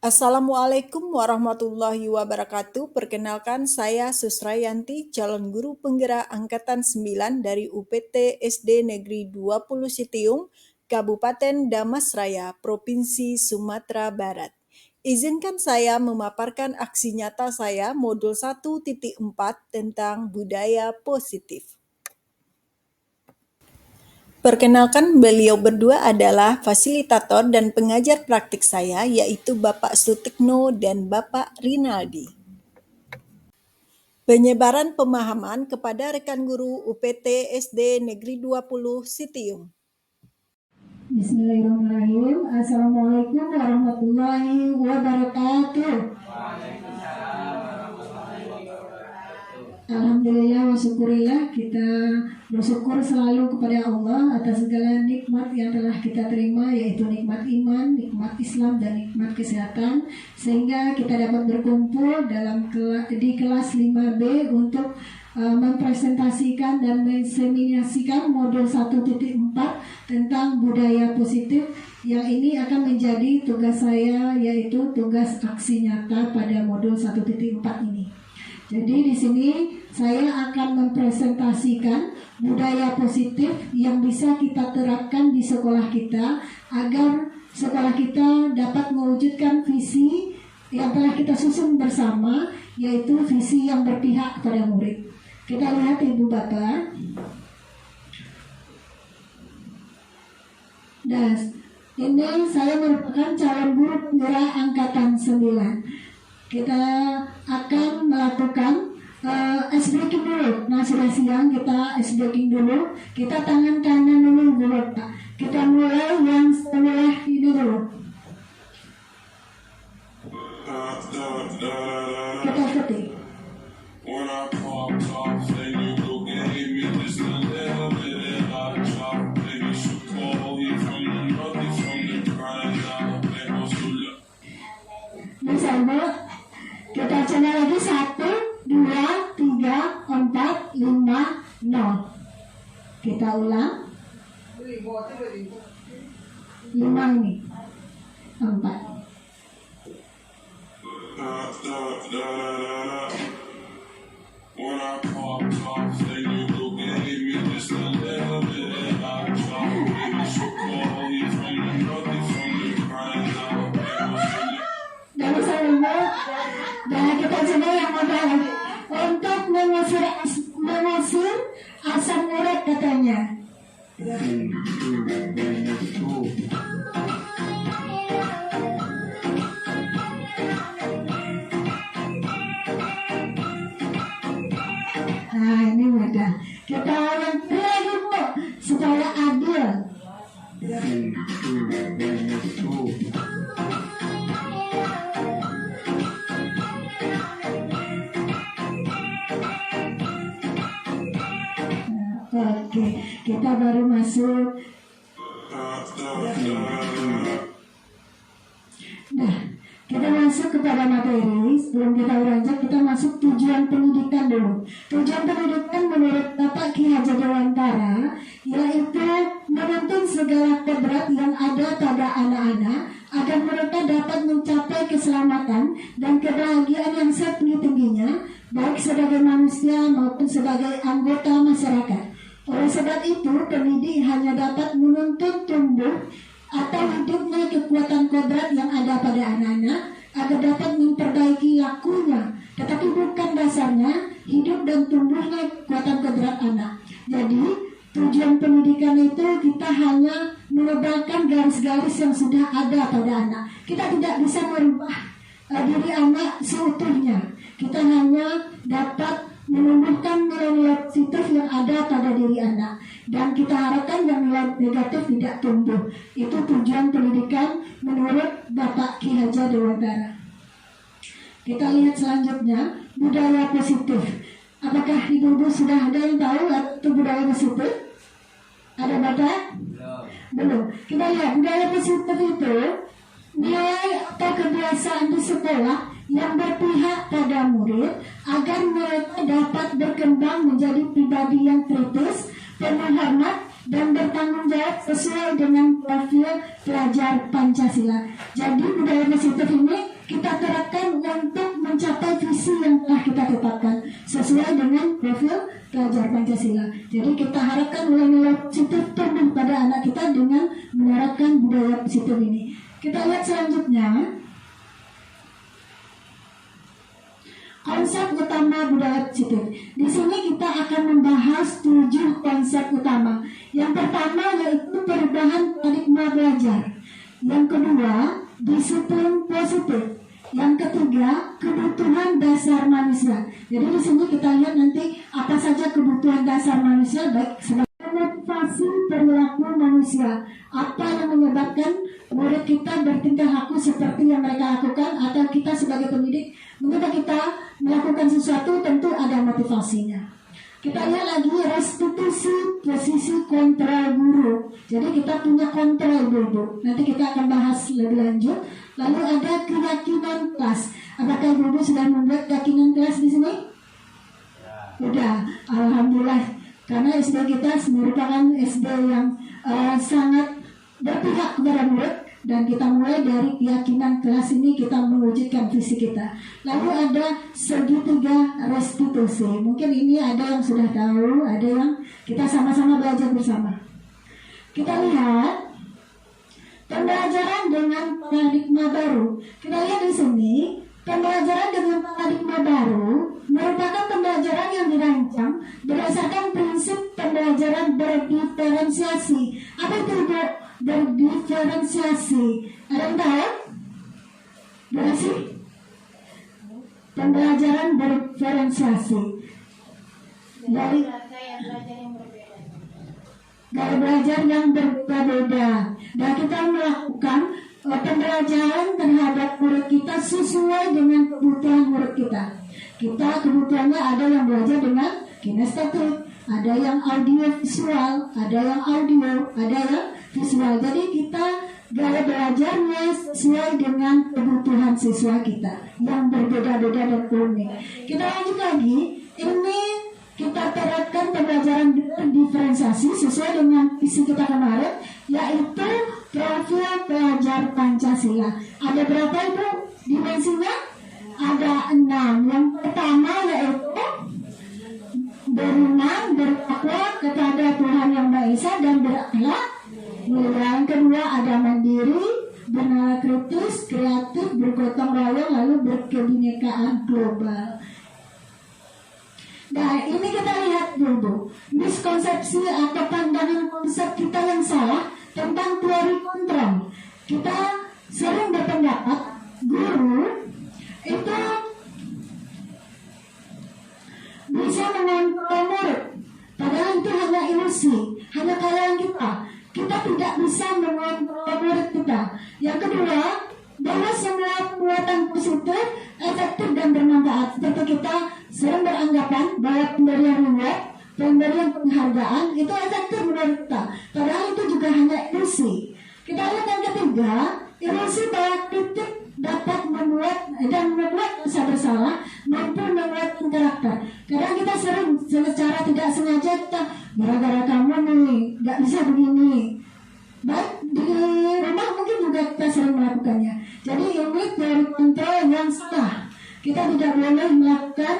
Assalamualaikum warahmatullahi wabarakatuh. Perkenalkan saya Susrayanti, calon guru penggerak angkatan 9 dari UPT SD Negeri 20 Sitiung, Kabupaten Damasraya, Provinsi Sumatera Barat. Izinkan saya memaparkan aksi nyata saya modul 1.4 tentang budaya positif. Perkenalkan, beliau berdua adalah fasilitator dan pengajar praktik saya, yaitu Bapak Sutikno dan Bapak Rinaldi. Penyebaran pemahaman kepada rekan guru UPT SD Negeri 20 Sitiung. Bismillahirrahmanirrahim. Assalamualaikum warahmatullahi wabarakatuh. Alhamdulillah wa syukurillah, kita bersyukur selalu kepada Allah atas segala nikmat yang telah kita terima, yaitu nikmat iman, nikmat Islam, dan nikmat kesehatan, sehingga kita dapat berkumpul di kelas 5B untuk mempresentasikan dan menseminasikan modul 1.4 tentang budaya positif, yang ini akan menjadi tugas saya, yaitu tugas aksi nyata pada modul 1.4 ini. Jadi di sini saya akan mempresentasikan budaya positif yang bisa kita terapkan di sekolah kita agar sekolah kita dapat mewujudkan visi yang telah kita susun bersama, yaitu visi yang berpihak kepada murid. Kita lihat Ibu Bapak. Dan ini saya merupakan calon guru penggerak angkatan 9. Kita akan melakukan ice breaking dulu. Nah, sudah siang, kita ice breaking dulu. Kita tangan kanan dulu, Bu Bapak. Kita mulai yang sebelah ini dulu. Kita ikuti. Misalnya, kita coba lagi 1, 2, 3, 4, 5, 0. Kita ulang. 5 ini. 4. Dan kita coba yang mudah lagi. Untuk mengusir asam urat katanya. Nah, ini mudah. Kita ulang lagi, Bu, supaya adil. Oke, kita baru masuk. Nah, kita masuk kepada materi. Sebelum kita beranjak, kita masuk tujuan pendidikan dulu. Tujuan pendidikan menurut Bapak Ki Hajar Dewantara, yaitu menuntun segala kodrat yang ada pada anak-anak agar mereka dapat mencapai keselamatan dan kebahagiaan yang setinggi-tingginya, baik sebagai manusia maupun sebagai anggota masyarakat. Oleh sebab itu, pendidik hanya dapat menuntun tumbuh atau hidupnya kekuatan kodrat yang ada pada anak-anak agar dapat memperbaiki lakunya, tetapi bukan dasarnya hidup dan tumbuhnya kekuatan kodrat anak. Jadi, tujuan pendidikan itu kita hanya menebalkan garis-garis yang sudah ada pada anak. Kita tidak bisa merubah diri anak seutuhnya. Kita hanya dapat menumbuhkan nilai-nilai positif yang ada pada diri anak, dan kita harapkan yang nilai negatif tidak tumbuh. Itu tujuan pendidikan menurut Bapak Ki Hajar Dewantara. Kita lihat selanjutnya, budaya positif. Apakah ibu-ibu sudah ada yang tahu itu budaya positif? Ada Bapak? Belum. Kita lihat budaya positif itu nilai atau kebiasaan di sekolah yang berpihak pada murid agar mereka dapat berkembang menjadi pribadi yang kritis, penuh hormat, dan bertanggung jawab sesuai dengan profil pelajar Pancasila. Jadi budaya positif ini kita terapkan untuk mencapai visi yang telah kita tetapkan sesuai dengan profil pelajar Pancasila. Jadi kita harapkan nilai-nilai positif tumbuh pada anak kita dengan menerapkan budaya positif ini. Kita lihat selanjutnya. Konsep utama budaya positif. Di sini kita akan membahas 7 konsep utama. Yang pertama yaitu perubahan paradigma belajar. Yang kedua, disiplin positif. Yang ketiga, kebutuhan dasar manusia. Jadi di sini kita lihat nanti apa saja kebutuhan dasar manusia, baik sebagai motivasi perilaku manusia. Apa yang menyebabkan murid kita bertingkah laku seperti yang mereka lakukan, atau kita sebagai pendidik, mengapa kita melakukan sesuatu, tentu ada motivasinya. Kita lihat lagi restitusi posisi kontrol guru. Jadi kita punya kontrol guru. Nanti kita akan bahas lebih lanjut. Lalu ada keyakinan kelas. Apakah ibu sudah membuat keyakinan kelas di sini? Sudah, alhamdulillah. Karena SD kita merupakan SD yang sangat berpihak kepada murid. Dan kita mulai dari keyakinan kelas ini kita mewujudkan visi kita. Lalu ada segitiga restitusi. Mungkin ini ada yang sudah tahu, ada yang kita sama-sama belajar bersama. Kita lihat pembelajaran dengan paradigma baru. Kita lihat di sini, pembelajaran dengan paradigma baru merupakan pembelajaran yang dirancang berdasarkan prinsip pembelajaran berdiferensiasi. Apa itu, Bu? Berdiferensiasi. Ada yang tahu? Berapa sih? Pembelajaran berdiferensiasi. Dari belajar yang berbeda. Dan kita melakukan pembelajaran terhadap murid kita sesuai dengan kebutuhan murid kita. Kita kebutuhannya ada yang belajar dengan kinestetik, ada yang audio visual, ada yang audio, ada yang visual. Jadi kita gaya belajarnya sesuai dengan kebutuhan siswa kita yang berbeda-beda dan unik. Kita lanjut lagi. Ini kita terapkan pembelajaran diferensiasi sesuai dengan visi kita kemarin, yaitu profil pelajar Pancasila. Ada berapa itu dimensinya? Ada 6. Yang pertama yaitu beriman, bertakwa kepada Tuhan Yang Maha Esa dan berakhlak mulia. Yang kedua ada mandiri, bernalar kritis, kreatif, bergotong royong, lalu berkebinekaan global. Nah, ini kita lihat dulu miskonsepsi atau pandangan konsep kita yang salah tentang teori kontrol. Kita sering berpendapat guru itu bisa mengontrol murid, padahal itu hanya ilusi, hanya khayalan kita. Kita tidak bisa mengontrol murid kita. Yang kedua, bahwa semua perbuatan positif, efektif dan bermanfaat. Seperti kita sering beranggapan bahwa pemberian reward, pemberian penghargaan itu efektif menurut kita, padahal itu juga hanya ilusi. Kita lihat yang ketiga, ilusi bahwa kritik dapat membuat rasa bersalah maupun membuat karakter. Kadang kita sering secara tidak sengaja kita gara-gara kamu nih nggak bisa begini. Baik di rumah mungkin juga kita sering melakukannya. Jadi ini teori kontrol yang salah. Kita tidak boleh melakukan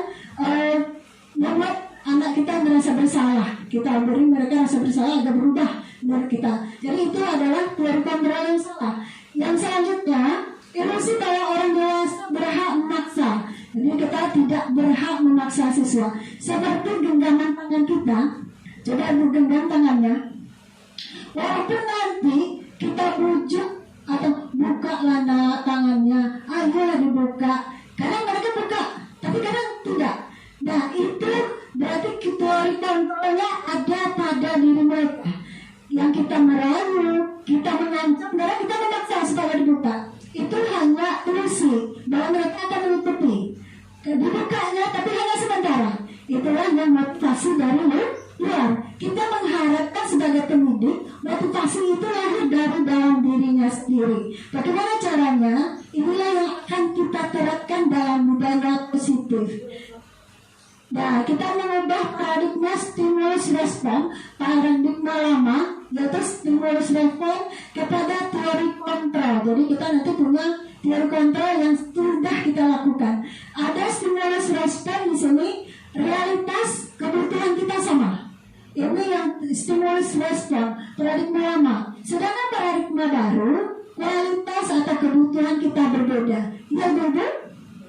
membuat anak kita merasa bersalah. Kita beri mereka rasa bersalah agar berubah menurut kita. Jadi itu adalah teori kontrol yang salah. Yang selanjutnya, ilusi bahwa orang dewasa berhak memaksa. Jadi kita tidak berhak memaksa siswa. Seperti genggaman tangan kita. Coba genggam tangannya. Walaupun nanti kita bujuk atau buka lana tangannya, ayolah dibuka. Kadang mereka buka, tapi kadang tidak. Nah itu berarti teori kontrolnya ada pada diri mereka. Yang kita merayu, kita mengancam, karena kita memaksa supaya dibuka. Itu hanya ilusi bahwa mereka akan menutupi. Dibukanya tapi hanya sementara. Itulah yang motivasi dari luar. Kita mengharapkan sebagai pendidik, motivasi itu lahir dari dalam dirinya sendiri. Bagaimana caranya? Inilah yang akan kita terapkan dalam budaya positif. Nah, kita mengubah paradigma stimulus respon, paradigma lama yaitu stimulus respon kepada teori kontrol. Jadi kita nanti punya teori kontrol yang sudah kita lakukan. Ada stimulus respon di sini, realitas kebutuhan kita sama. Ini yang stimulus respon, paradigma lama. Sedangkan paradigma baru, kualitas atau kebutuhan kita berbeda. Iya berbeda?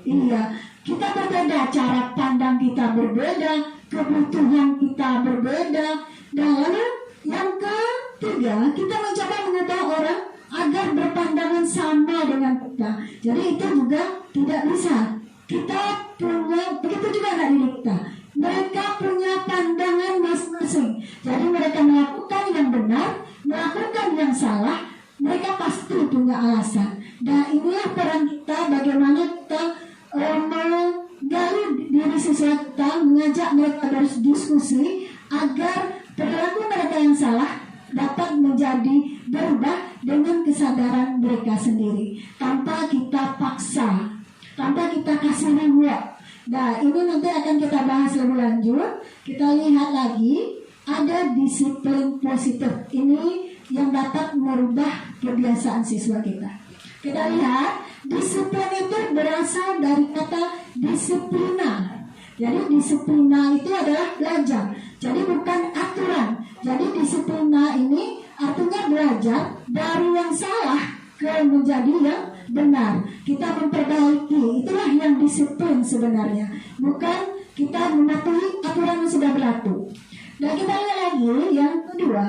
Iya. Kita berbeda, cara pandang kita berbeda, kebutuhan kita berbeda. Dan lalu yang ketiga, kita mencoba mengubah orang agar berpandangan sama dengan kita. Jadi itu juga tidak bisa. Kita punya, begitu juga nggak diri kita. Mereka punya pandangan masing-masing. Jadi mereka melakukan yang benar, melakukan yang salah, mereka pasti punya alasan. Dan inilah peran kita, bagaimana kita menggali diri siswa kita, mengajak mereka berdiskusi agar perilaku mereka yang salah dapat menjadi berubah dengan kesadaran mereka sendiri, tanpa kita paksa, tanpa kita kasih reward. Nah, ini nanti akan kita bahas lebih lanjut. Kita lihat lagi, ada disiplin positif. Ini yang dapat merubah kebiasaan siswa kita. Kita lihat, disiplin itu berasal dari kata disiplina. Jadi disiplina itu adalah belajar. Jadi bukan aturan. Jadi disiplina ini artinya belajar dari yang salah ke menjadi yang benar. Kita memperbaiki, itulah yang disiplin sebenarnya. Bukan kita mematuhi aturan yang sudah berlaku. Dan kita lihat lagi yang kedua,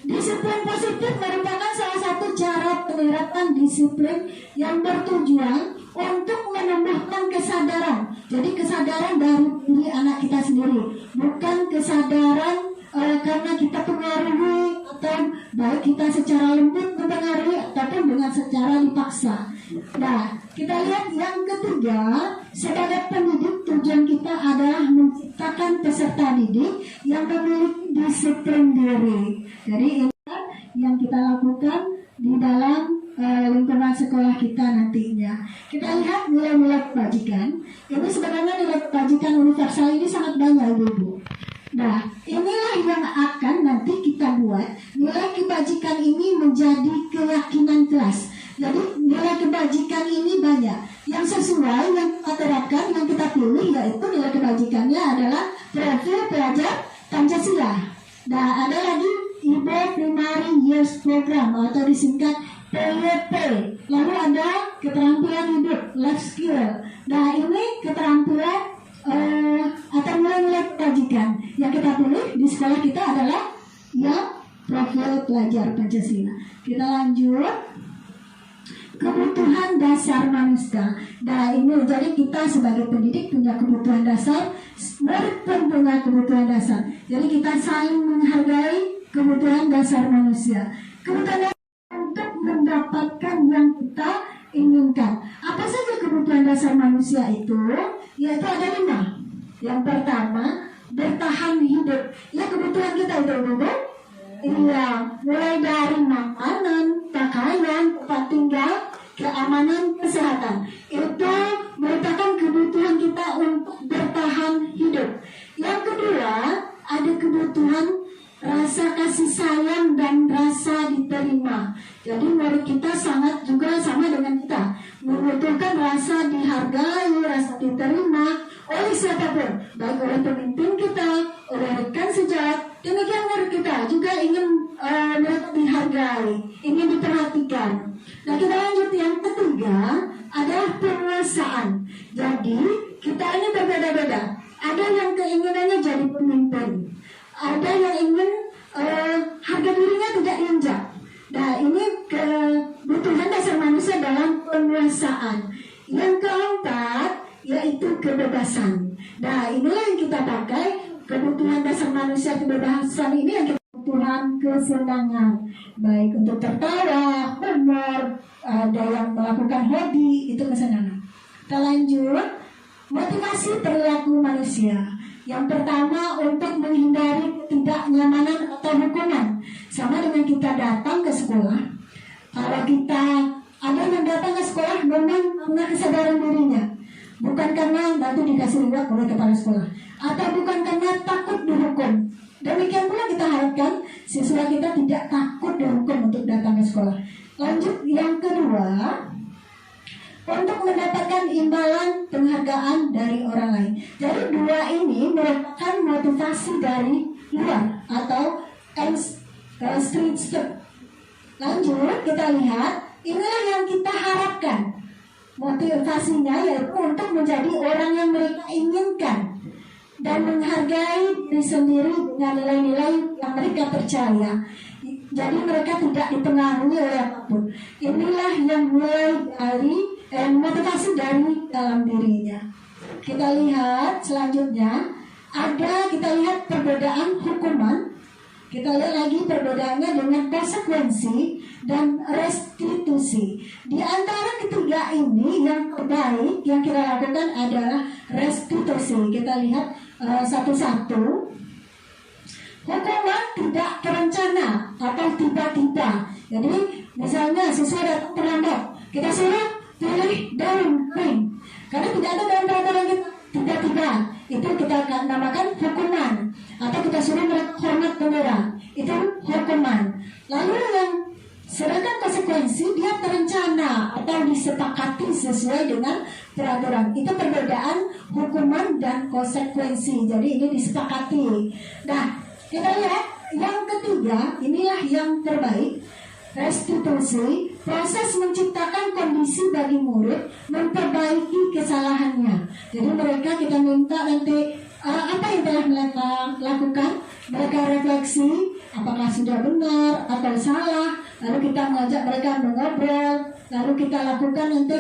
disiplin positif merupakan salah satu cara penerapan disiplin yang bertujuan untuk menumbuhkan kesadaran. Jadi kesadaran dari diri anak kita sendiri, bukan kesadaran karena kita pengaruhi atau baik kita secara lembut mempengaruhi ataupun dengan secara dipaksa. Nah, kita lihat yang ketiga, sebagai pendidik tujuan kita adalah menciptakan peserta didik yang memiliki disiplin diri. Jadi ini yang kita lakukan di dalam lingkungan sekolah kita nantinya. Kita lihat nilai-nilai kebajikan. Ini sebenarnya nilai kebajikan universal ini sangat banyak, Ibu. Nah, inilah yang akan nanti kita buat nilai kebajikan ini menjadi keyakinan kelas. Jadi nilai kebajikan ini banyak. Yang sesuai yang kita terapkan, yang kita pilih, yaitu nilai kebajikannya adalah profil pelajar Pancasila. Nah, ada lagi IB Primary Years Program atau disingkat PYP. Lalu ada keterampilan hidup, life skill. Nah, ini keterampilan atau nilai-nilai kebajikan yang kita pilih di sekolah kita adalah yang profil pelajar Pancasila. Kita lanjut, kebutuhan dasar manusia. Nah, ini jadi kita sebagai pendidik punya kebutuhan dasar, murid pun punya kebutuhan dasar. Jadi kita saling menghargai kebutuhan dasar manusia. Kebutuhan dasar untuk mendapatkan yang kita inginkan. Apa saja kebutuhan dasar manusia itu? Yaitu ada 5. Yang pertama, bertahan hidup. Ya, kebutuhan kita itu, Bu. Iya, mulai dari makanan, pakaian, tempat tinggal, keamanan, kesehatan. Itu merupakan kebutuhan kita untuk bertahan hidup. Yang kedua, ada kebutuhan rasa kasih sayang dan rasa diterima. Jadi murid kita sangat juga sama dengan kita, membutuhkan rasa dihargai, rasa diterima oleh siapapun, baik oleh pemimpin kita, oleh rekan sejawat. Demikian murid kita juga ingin mereka dihargai, ingin diperhatikan. Nah, kita lanjut yang ketiga adalah penguasaan. Jadi kita ini berbeda-beda. Ada yang keinginannya jadi pemimpin, ada yang ingin harga dirinya tidak injak. Nah, ini kebutuhan dasar manusia dalam penguasaan. Yang keempat yaitu kebebasan. Nah, inilah yang kita pakai, kebutuhan dasar manusia kebebasan ini yang kita kebutuhan kesenangan, baik untuk tertawa, humor, ada yang melakukan hobi, itu kesenangan. Kita lanjut, motivasi perilaku manusia. Yang pertama, untuk menghindari ketidaknyamanan atau hukuman. Sama dengan kita datang ke sekolah. Kalau kita ada yang datang ke sekolah memang karena kesadaran dirinya, bukan karena nanti dikasih reward oleh kepala sekolah, atau bukan karena takut dihukum. Demikian pula kita harapkan siswa kita tidak takut dihukum untuk datang ke sekolah. Lanjut yang kedua, untuk mendapatkan imbalan penghargaan dari orang lain. Jadi dua ini merupakan motivasi dari luar atau extrinsic. Lanjut kita lihat, inilah yang kita harapkan. Motivasinya yaitu untuk menjadi orang yang mereka inginkan dan menghargai diri sendiri dengan nilai-nilai yang mereka percaya. Jadi mereka tidak dipengaruhi oleh apapun. Inilah yang mulai dari motivasi dari dalam dirinya. Kita lihat selanjutnya, kita lihat perbedaan hukuman. Kita lihat lagi perbedaannya dengan konsekuensi dan restitusi. Di antara ketiga ini yang terbaik yang kita lakukan adalah restitusi. Kita lihat satu-satu. Hukuman tidak terencana atau tiba-tiba. Jadi misalnya siswa datang terlambat, kita suruh pilih daun kering. Karena tidak ada dalam peraturan kita tiba-tiba. Itu kita akan namakan hukuman. Atau kita suruh mereka hormat bendera. Itu hukuman. Lalu yang sedangkan konsekuensi dia terencana atau disepakati sesuai dengan peraturan. Itu perbedaan hukuman dan konsekuensi. Jadi ini disepakati. Nah, kita lihat yang ketiga, inilah yang terbaik. Restitusi, proses menciptakan kondisi bagi murid memperbaiki kesalahannya. Jadi mereka kita minta nanti apa yang telah mereka lakukan, mereka refleksi apakah sudah benar atau salah. Lalu kita mengajak mereka mengobrol. Lalu kita lakukan nanti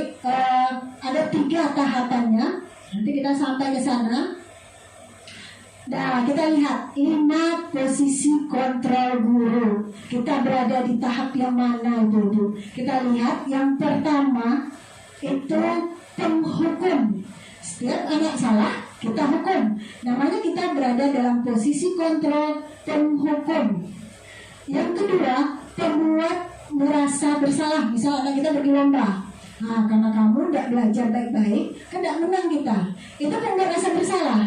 ada 3 tahapannya. Nanti kita sampai ke sana. Nah, kita lihat 5 posisi kontrol guru. Kita berada di tahap yang mana, Ibu? Kita lihat yang pertama itu penghukum. Setiap anak salah, kita hukum. Namanya kita berada dalam posisi kontrol penghukum. Yang kedua, pembuat merasa bersalah. Misal anak kita pergi lomba. Nah, karena kamu tidak belajar baik-baik, kan tidak menang kita. Itu pembuat rasa bersalah.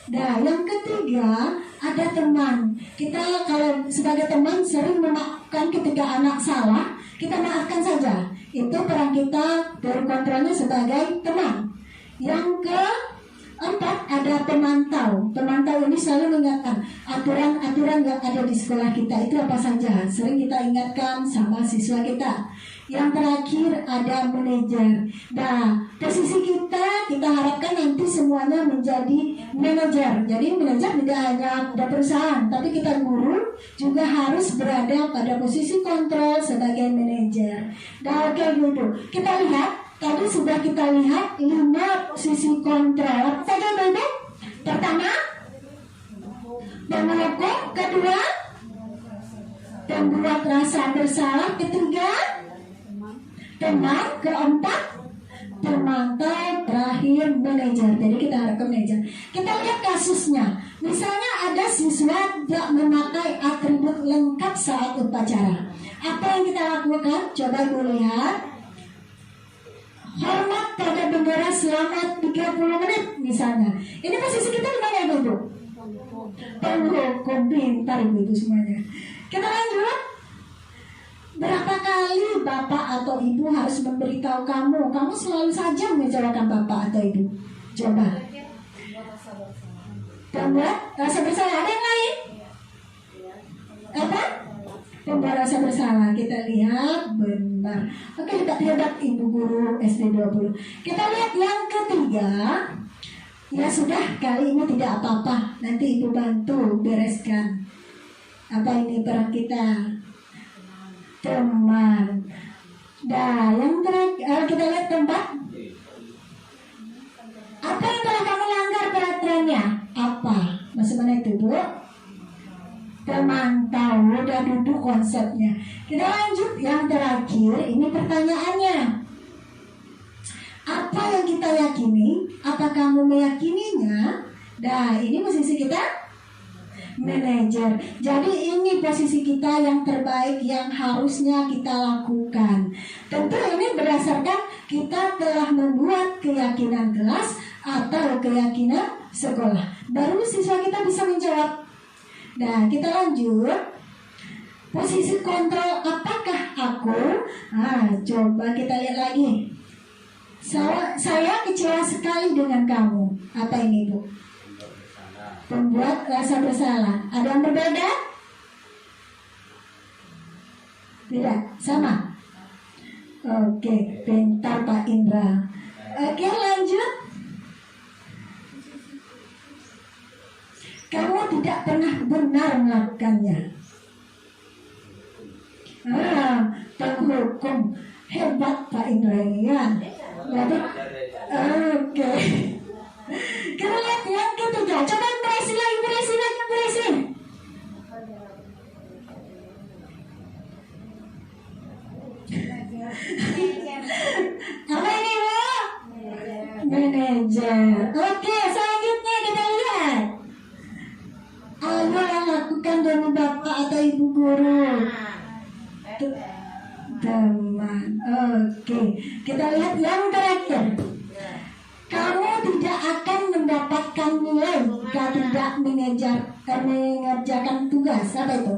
Nah, yang ketiga ada teman. Kita kalau sebagai teman sering memaafkan ketika anak salah, kita maafkan saja. Itu peran kita dari kontrolnya sebagai teman. Yang keempat ada pemantau. Pemantau ini selalu mengingatkan aturan-aturan yang ada di sekolah kita itu apa saja. Sering kita ingatkan sama siswa kita. Yang terakhir ada manajer. Nah, posisi kita harapkan nanti semuanya menjadi manajer. Jadi manajer tidak hanya pada perusahaan, tapi kita guru juga harus berada pada posisi kontrol sebagai manajer. Nah, oke gitu. Kita lihat, tadi sudah kita lihat 5 posisi kontrol. Apa saja, Ibu? Pertama, penghukum. Kedua, pembuat rasa bersalah. Ketiga, teman. Keempat, pemantau. Terakhir, manajer. Jadi kita harapkan manajer. Kita lihat kasusnya. Misalnya ada siswa tidak memakai atribut lengkap saat upacara. Apa yang kita lakukan? Coba Ibu lihat. Hormat pada bendera selama 30 menit misalnya. Ini posisi kita di mana, Ibu? Penghukum. Pintar Ibu semuanya. Kita lanjut. Berapa kali Bapak atau Ibu harus memberitahu kamu selalu saja mengecewakan Bapak atau Ibu? Coba. Pembuat rasa bersalah. Ada yang lain? Apa? Pembuat rasa bersalah. Kita lihat benar. Oke, hebat Ibu Guru SD 20. Kita lihat yang ketiga. Ya sudah, kali ini tidak apa-apa. Nanti Ibu bantu bereskan. Apa ini peran kita? Teman. Nah, yang terakhir kita lihat tempat. Apa yang telah kamu langgar peraturannya? Apa? Masih mana itu, Bu? Pemantau. Udah duduk konsepnya. Kita lanjut yang terakhir. Ini pertanyaannya. Apa yang kita yakini? Apa kamu meyakininya? Nah, ini posisi kita manajer. Jadi ini posisi kita yang terbaik yang harusnya kita lakukan. Tentu ini berdasarkan kita telah membuat keyakinan kelas atau keyakinan sekolah. Baru siswa kita bisa menjawab. Nah, kita lanjut. Posisi kontrol apakah aku? Nah, coba kita lihat lagi. Saya kecewa sekali dengan kamu. Apa ini, Bu? Pembuat rasa bersalah. Ada yang berbeda? Tidak, sama. Oke, pintar Pak Indra. Oke, lanjut. Kamu tidak pernah benar melakukannya. Penghukum. Hebat Pak Indra ya. Jadi, oke. Kita lihat yang ketiga. Coba berisi lagi, berisi. Apa ini, Bu? Manajer. Oke, selanjutnya kita lihat. Ayo lakukan demi Bapak atau Ibu guru. Teman. Oke, kita lihat yang terakhir. Kamu tidak akan mendapatkan nilai jika tidak mengerjakan tugas. Apa itu?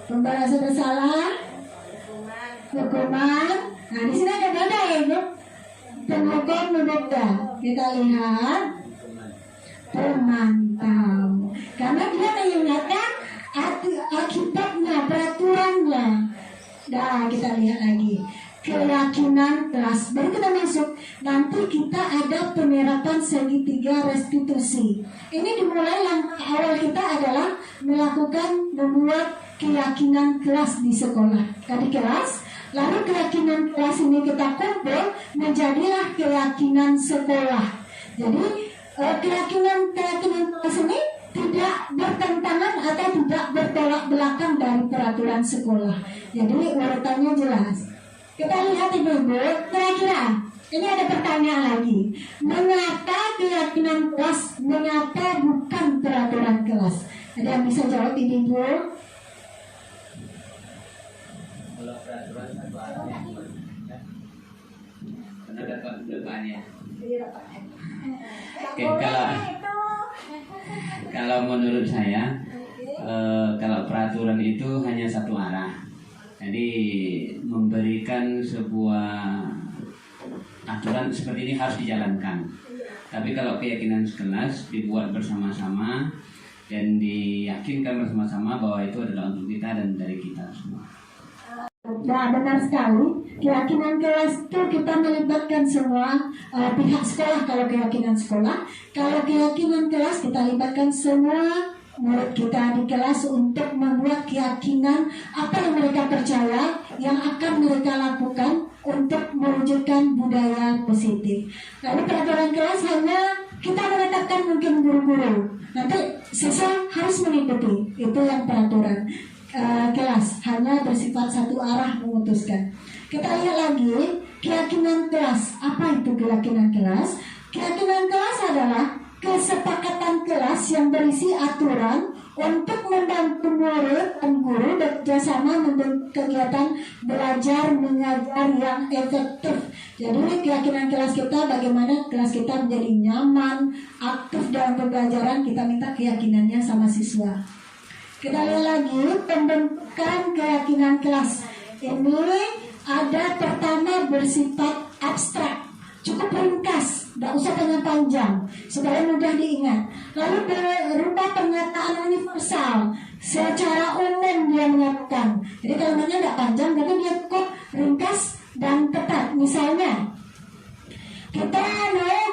Pembalasan bersalah, hukuman. Nah, di sini ada beda ya, Bu. Penghukum berbeda. Kita lihat pemantau. Karena dia mengingatkan akibatnya, peraturannya. Nah, kita lihat lagi. Keyakinan kelas. Baru kita masuk. Nanti kita ada penerapan segitiga restitusi. Ini dimulai langkah awal kita adalah membuat keyakinan kelas di sekolah. Di kelas. Lalu keyakinan kelas ini kita kumpul menjadilah keyakinan sekolah. Jadi keyakinan kelas ini tidak bertentangan atau tidak bertolak belakang dari peraturan sekolah. Jadi urutannya jelas. Kita lihat Ibu-ibu, kira-kira ini ada pertanyaan lagi. Mengapa keyakinan kelas, mengapa bukan peraturan kelas? Ada yang bisa jawab Ibu-ibu? Kalau peraturan satu arah yang karena dapat depannya. Oke, kalau menurut saya, kalau peraturan itu hanya satu arah. Jadi memberikan sebuah aturan seperti ini harus dijalankan. Tapi kalau keyakinan sekelas dibuat bersama-sama dan diyakinkan bersama-sama bahwa itu adalah untuk kita dan dari kita semua. Nah, benar sekali. Keyakinan kelas itu kita melibatkan semua pihak sekolah. Kalau keyakinan sekolah, kalau keyakinan kelas kita libatkan semua murid kita di kelas untuk membuat keyakinan apa yang mereka percaya, yang akan mereka lakukan untuk mewujudkan budaya positif. Lalu peraturan kelas hanya kita menetapkan mungkin guru-guru. Nanti siswa harus mengikuti. Itu yang peraturan kelas, hanya bersifat satu arah memutuskan. Kita lihat lagi keyakinan kelas. Apa itu keyakinan kelas? Keyakinan kelas adalah kesepakatan kelas yang berisi aturan untuk membantu murid dan guru bekerjasama membentuk kegiatan belajar mengajar yang efektif. Jadi keyakinan kelas kita bagaimana kelas kita menjadi nyaman, aktif dalam pembelajaran. Kita minta keyakinannya sama siswa. Kita lihat lagi pembentukan keyakinan kelas. Ini ada pertama bersifat abstrak, cukup ringkas, tidak usah panjang-panjang supaya mudah diingat. Lalu berupa pernyataan universal, secara umum dia mengatakan. Jadi kalimatnya tidak panjang, tapi dia cukup ringkas dan tepat. Misalnya, kita mau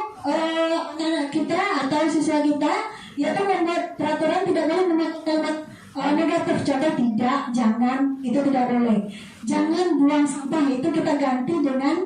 anak kita atau siswa kita yaitu membuat peraturan tidak boleh memakai kalimat negatif. Contoh tidak, jangan, itu tidak boleh. Jangan buang sampah, itu kita ganti dengan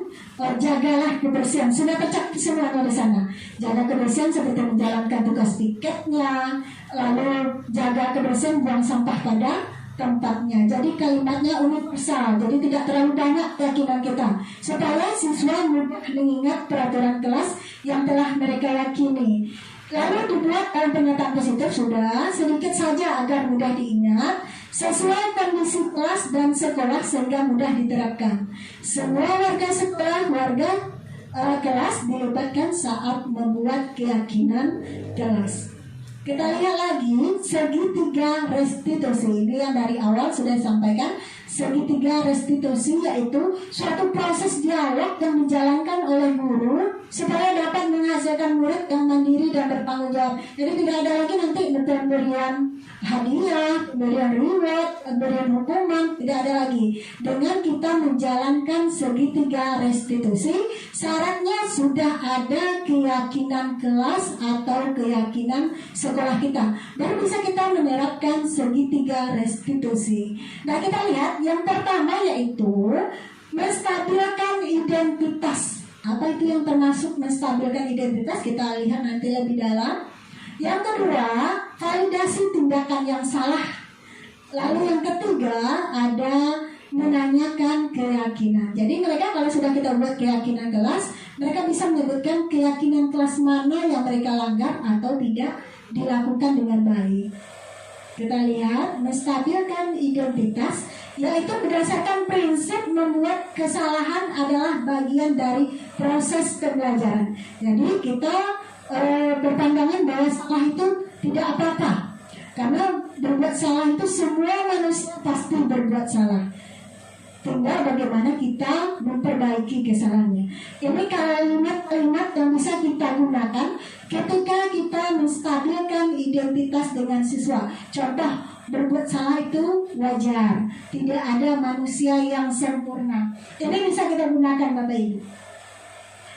jagalah kebersihan. Sudah tercakup semuanya di sana. Jaga kebersihan seperti menjalankan tugas piketnya, lalu jaga kebersihan, buang sampah pada tempatnya. Jadi kalimatnya universal, jadi tidak terlalu banyak keyakinan kita, supaya siswa mudah mengingat peraturan kelas yang telah mereka yakini. Lalu dibuat dalam pernyataan positif sudah sedikit saja agar mudah diingat, sesuai kondisi kelas dan sekolah sehingga mudah diterapkan. Semua warga sekolah, kelas dilibatkan saat membuat keyakinan kelas. Kita lihat lagi segitiga restitusi. Ini yang dari awal sudah disampaikan. Segitiga restitusi yaitu suatu proses dialog yang dijalankan oleh guru supaya dapat menghasilkan murid yang mandiri dan bertanggung jawab. Jadi tidak ada lagi nanti pemberian hadiah, pemberian reward, pemberian hukuman, tidak ada lagi. Dengan kita menjalankan segitiga restitusi, syaratnya sudah ada keyakinan kelas atau keyakinan sekolah kita. Baru bisa kita menerapkan segitiga restitusi. Nah, kita lihat yang pertama yaitu menstabilkan identitas. Apa itu yang termasuk menstabilkan identitas? Kita lihat nanti lebih dalam. Yang kedua, validasi tindakan yang salah. Lalu yang ketiga, ada menanyakan keyakinan. Jadi mereka kalau sudah kita buat keyakinan kelas, mereka bisa menyebutkan keyakinan kelas mana yang mereka langgar atau tidak dilakukan dengan baik. Kita lihat, menstabilkan identitas, yaitu berdasarkan prinsip membuat kesalahan adalah bagian dari proses pembelajaran. Jadi kita berpandangan bahwa salah itu tidak apa-apa, karena berbuat salah itu semua manusia pasti berbuat salah. Tinggal bagaimana kita memperbaiki kesalahannya. Ini kalimat-kalimat yang bisa kita gunakan ketika kita menstabilkan identitas dengan siswa. Contoh, berbuat salah itu wajar. Tidak ada manusia yang sempurna. Ini bisa kita gunakan Bapak Ibu.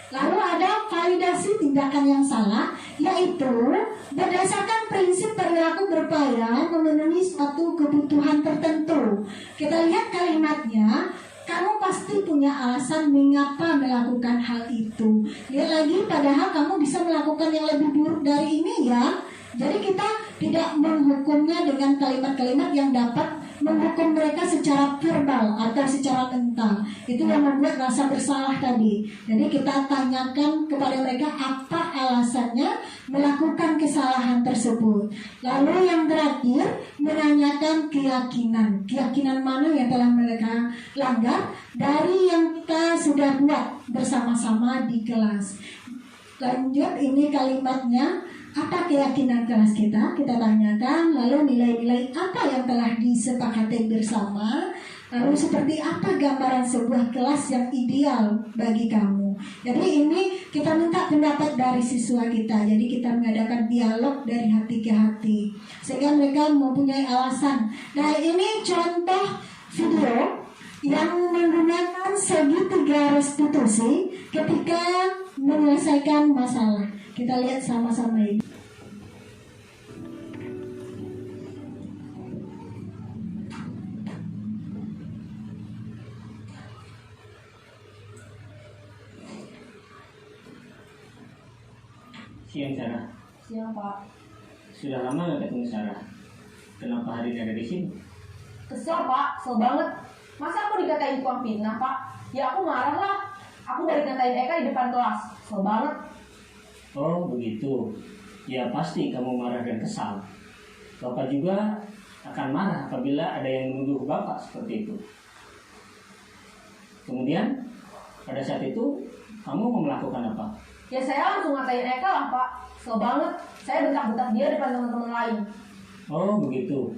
Lalu ada validasi tindakan yang salah, yaitu berdasarkan prinsip perilaku berupaya memenuhi suatu kebutuhan tertentu. Kita lihat kalimatnya, kamu pasti punya alasan mengapa melakukan hal itu. Lihat lagi, padahal kamu bisa melakukan yang lebih buruk dari ini ya. Jadi kita tidak menghukumnya dengan kalimat-kalimat yang dapat menghukum mereka secara verbal atau secara mental. Itu yang membuat rasa bersalah tadi. Jadi kita tanyakan kepada mereka apa alasannya melakukan kesalahan tersebut. Lalu yang terakhir, menanyakan keyakinan. Keyakinan mana yang telah mereka langgar dari yang kita sudah buat bersama-sama di kelas. Lanjut, ini kalimatnya. Apa keyakinan kelas kita? Kita tanyakan. Lalu nilai-nilai apa yang telah disepakati bersama? Lalu seperti apa gambaran sebuah kelas yang ideal bagi kamu? Jadi ini kita minta pendapat dari siswa kita. Jadi kita mengadakan dialog dari hati ke hati, sehingga mereka mempunyai alasan. Nah, ini contoh video yang menggunakan segitiga restitusi ketika menyelesaikan masalah. Kita lihat sama-sama ini. Siang Sarah. Siang Pak. Sudah lama nggak ketemu Sarah. Kenapa hari ini ada di sini? Kesel Pak, kesel banget. Masa aku dikatain tukang fitnah Pak? Ya aku marah lah. Aku balik ngatain Eka di depan kelas. Kesel banget. Oh begitu. Ya pasti kamu marah dan kesal. Bapak juga akan marah apabila ada yang menuduh Bapak seperti itu. Kemudian pada saat itu kamu mau melakukan apa? Ya saya langsung ngatain Eka lah Pak. Kesel banget. Saya bentak-bentak dia depan teman-teman lain. Oh begitu.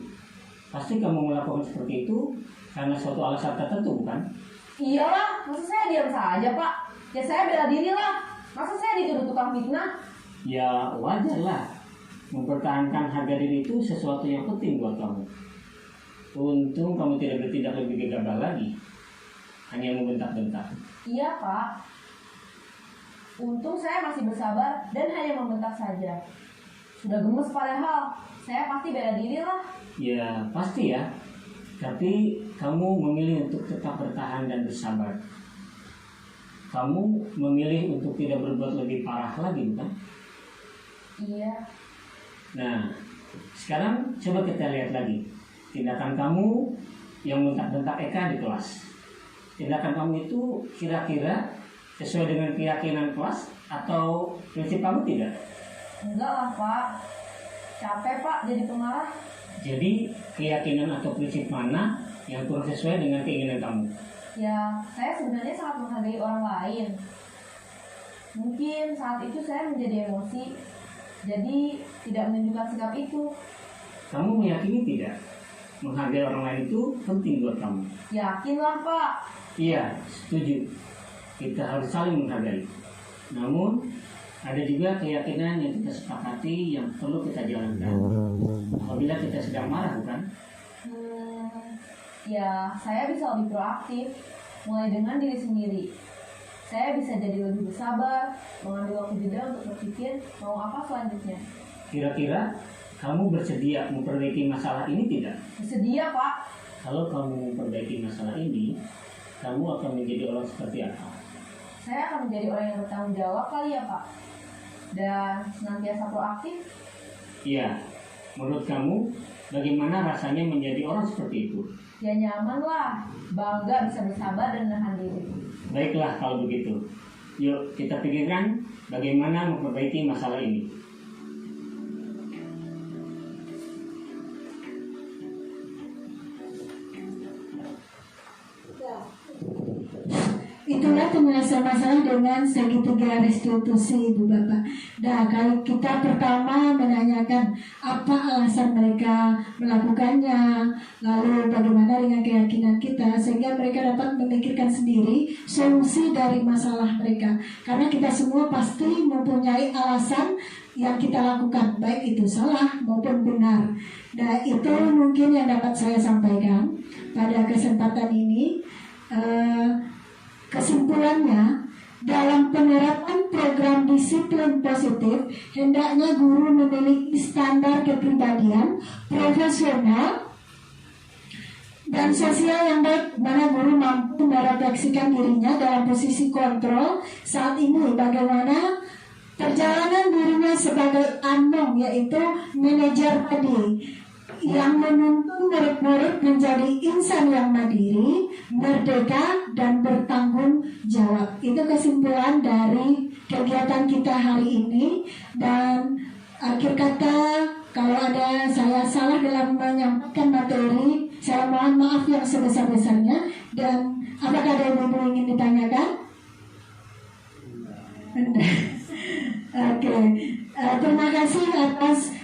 Pasti kamu melakukan seperti itu karena suatu alasan tertentu bukan? Iyalah, masa saya diam saja Pak? Ya saya bela diri lah. Masa saya dituduh tukang fitnah? Ya wajar lah. Mempertahankan harga diri itu sesuatu yang penting buat kamu. Untung kamu tidak bertindak lebih gegabah lagi. Hanya membentak-bentak. Iya Pak. Untung saya masih bersabar dan hanya membentak saja. Sudah gemes padahal. Saya pasti bela diri lah. Ya pasti ya. Tapi kamu memilih untuk tetap bertahan dan bersabar. Kamu memilih untuk tidak berbuat lebih parah lagi bukan? Iya. Nah, sekarang coba kita lihat lagi tindakan kamu yang bentak-bentak Eka di kelas. Tindakan kamu itu kira-kira sesuai dengan keyakinan kelas atau prinsip kamu tidak? Enggak lah Pak. Capek Pak jadi pemarah. Jadi keyakinan atau prinsip mana yang kurang sesuai dengan keinginan kamu? Ya, saya sebenarnya sangat menghargai orang lain. Mungkin saat itu saya menjadi emosi. jadi tidak menunjukkan sikap itu. Kamu meyakini tidak? Menghargai orang lain itu penting buat kamu. Yakinlah Pak. Iya, setuju. Kita harus saling menghargai. Namun, ada juga keyakinan yang kita sepakati yang perlu kita jalankan. Apabila kita sedang marah, bukan? Ya, saya bisa lebih proaktif, mulai dengan diri sendiri. Saya bisa jadi lebih bersabar, mengambil waktu jeda untuk berpikir mau apa selanjutnya. Kira-kira kamu bersedia memperbaiki masalah ini tidak? Bersedia Pak. Kalau kamu memperbaiki masalah ini, kamu akan menjadi orang seperti apa? Saya akan menjadi orang yang bertanggung jawab kali ya Pak. Dan senantiasa proaktif. Iya, menurut kamu bagaimana rasanya menjadi orang seperti itu? Ya nyaman lah, bangga bisa bersabar dan menahan diri. Baiklah kalau begitu. Yuk kita pikirkan bagaimana memperbaiki masalah ini. Itulah penyelesaian masalah dengan segitiga restitusi, Ibu Bapak. Nah, kalau kita pertama menanyakan apa alasan mereka melakukannya, lalu bagaimana dengan keyakinan kita, sehingga mereka dapat memikirkan sendiri solusi dari masalah mereka. Karena kita semua pasti mempunyai alasan yang kita lakukan, baik itu salah maupun benar. Nah, itu mungkin yang dapat saya sampaikan pada kesempatan ini. Kesimpulannya, dalam penerapan program disiplin positif, hendaknya guru memiliki standar kepribadian, profesional, dan sosial yang baik, mana guru mampu merefleksikan dirinya dalam posisi kontrol saat ini, bagaimana perjalanan dirinya sebagai anom, yaitu manajer tadi, yang menuntun murid-murid menjadi insan yang mandiri, merdeka, dan bertanggung jawab. Itu kesimpulan dari kegiatan kita hari ini. Dan akhir kata, kalau ada saya salah dalam menyampaikan materi, saya mohon maaf yang sebesar-besarnya. Dan apakah ada yang ingin ditanyakan? Oke. Terima kasih atas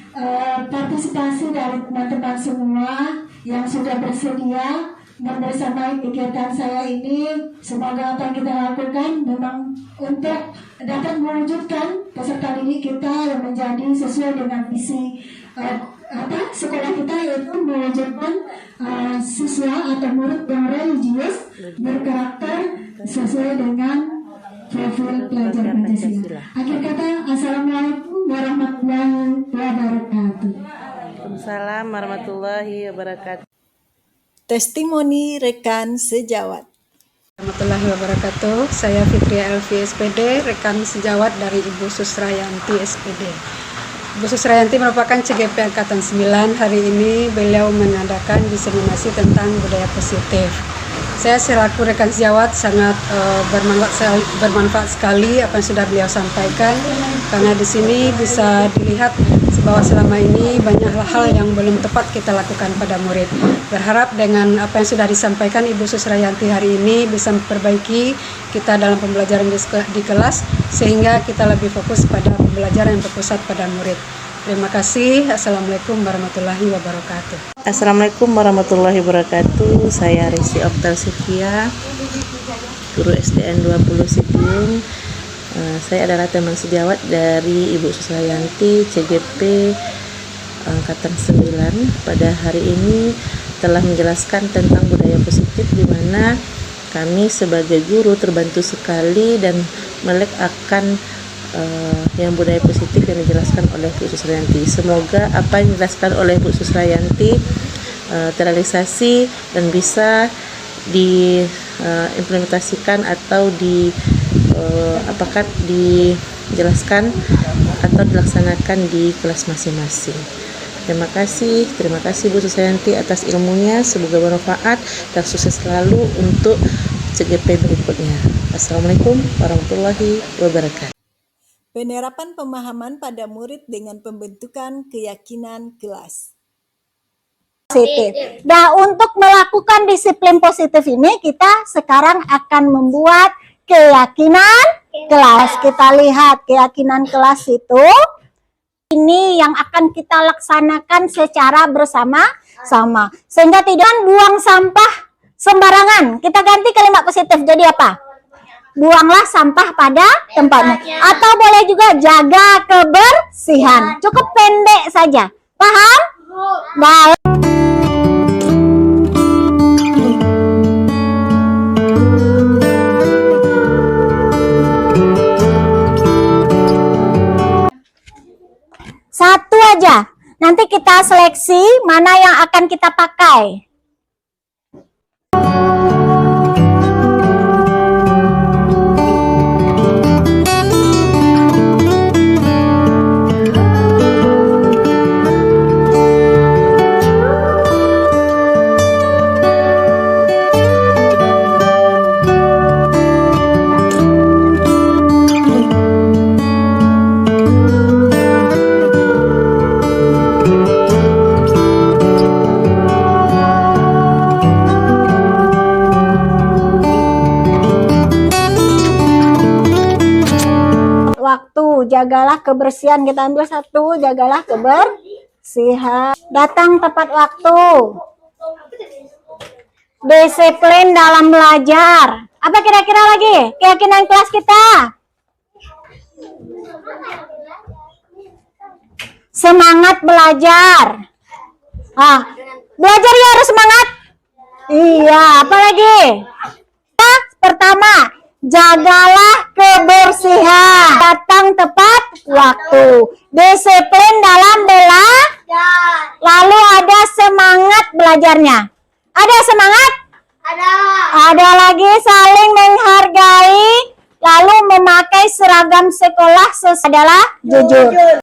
partisipasi dari teman-teman semua yang sudah bersedia membersamai kegiatan saya ini. Semoga apa yang kita lakukan memang untuk dapat mewujudkan peserta didik kita yang menjadi sesuai dengan visi sekolah kita, yaitu mewujudkan siswa atau murid yang religius, berkarakter, sesuai dengan profil pelajar Pancasila. Akhir kata, Assalamualaikum warahmatullahi wabarakatuh. Waalaikumsalam warahmatullahi wabarakatuh. Testimoni rekan sejawat. Warahmatullahi wabarakatuh. Saya Fitria Elvi SPD, rekan sejawat dari Ibu Susrayanti SPD. Ibu Susrayanti merupakan CGP Angkatan 9. Hari ini beliau mengadakan diseminasi tentang budaya positif. Saya selaku rekan sejawat sangat bermanfaat sekali apa yang sudah beliau sampaikan, karena di sini bisa dilihat bahwa selama ini banyak hal yang belum tepat kita lakukan pada murid. Berharap dengan apa yang sudah disampaikan Ibu Susrayanti hari ini bisa memperbaiki kita dalam pembelajaran di kelas, sehingga kita lebih fokus pada pembelajaran yang berpusat pada murid. Terima kasih. Assalamualaikum warahmatullahi wabarakatuh. Assalamualaikum warahmatullahi wabarakatuh. Saya Resi Oktar Sekia, guru SDN 20 Sitiung. Saya adalah teman sejawat dari Ibu Susrayanti CGP Angkatan 9. Pada hari ini telah menjelaskan tentang budaya positif, di mana kami sebagai guru terbantu sekali dan melek akan yang budaya positif yang dijelaskan oleh Bu Susrayanti. Semoga apa yang dijelaskan oleh Bu Susrayanti terrealisasi dan bisa diimplementasikan atau dijelaskan atau dilaksanakan di kelas masing-masing. Terima kasih Bu Susrayanti atas ilmunya. Semoga bermanfaat dan sukses selalu untuk CGP berikutnya. Assalamualaikum warahmatullahi wabarakatuh. Penerapan pemahaman pada murid dengan pembentukan keyakinan kelas. Positif. Nah, untuk melakukan disiplin positif ini, kita sekarang akan membuat keyakinan kelas. Kita lihat keyakinan kelas itu ini yang akan kita laksanakan secara bersama-sama. Sehingga tidak buang sampah sembarangan. Kita ganti kalimat positif jadi apa? Buanglah sampah pada tempatnya. Atau boleh juga jaga kebersihan. Cukup pendek saja. Paham? Baik. Satu aja. Nanti kita seleksi mana yang akan kita pakai. Waktu, jagalah kebersihan. Kita ambil satu, jagalah kebersihan. Datang tepat waktu. Disiplin dalam belajar. Apa kira-kira lagi keyakinan kelas kita? Semangat belajar. Belajar ya harus semangat. Iya, apa lagi? Pertama, jagalah kebersihan. Datang tepat waktu. Disiplin dalam belajar. Lalu ada semangat belajarnya. Ada semangat? Ada. Ada lagi saling menghargai. Lalu memakai seragam sekolah adalah jujur.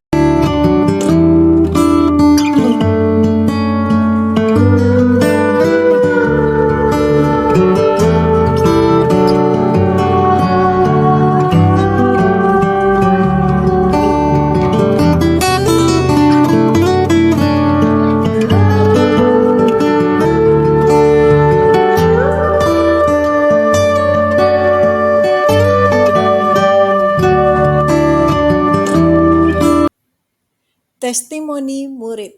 Testimoni murid.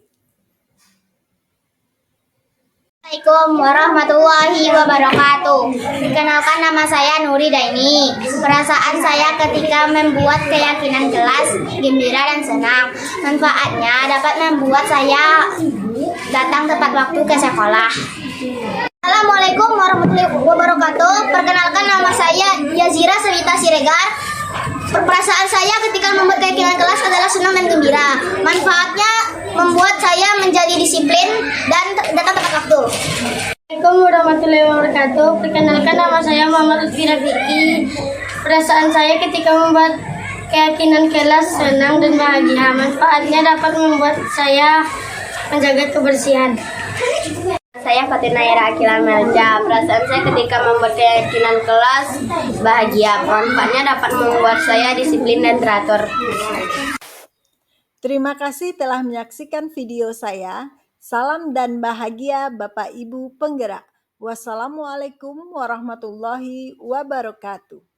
Assalamualaikum warahmatullahi wabarakatuh. Perkenalkan, nama saya Nuri Daini. Perasaan saya ketika membuat keyakinan kelas gembira dan senang. Manfaatnya dapat membuat saya datang tepat waktu ke sekolah. Assalamualaikum warahmatullahi wabarakatuh. Perkenalkan, nama saya Yazira Sewita Siregar. Perasaan saya ketika membuat keyakinan kelas adalah senang dan gembira. Manfaatnya membuat saya menjadi disiplin dan datang tepat waktu. Assalamualaikum warahmatullahi wabarakatuh. Perkenalkan, nama saya Muhammad Lutfi Rafiqi. Perasaan saya ketika membuat keyakinan kelas senang dan bahagia. Manfaatnya dapat membuat saya menjaga kebersihan. Saya Fatina Ira Akila Melja. Perasaan saya ketika membuat keyakinan kelas bahagia. Manfaatnya dapat membuat saya disiplin dan teratur. Terima kasih telah menyaksikan video saya. Salam dan bahagia Bapak Ibu penggerak. Wassalamualaikum warahmatullahi wabarakatuh.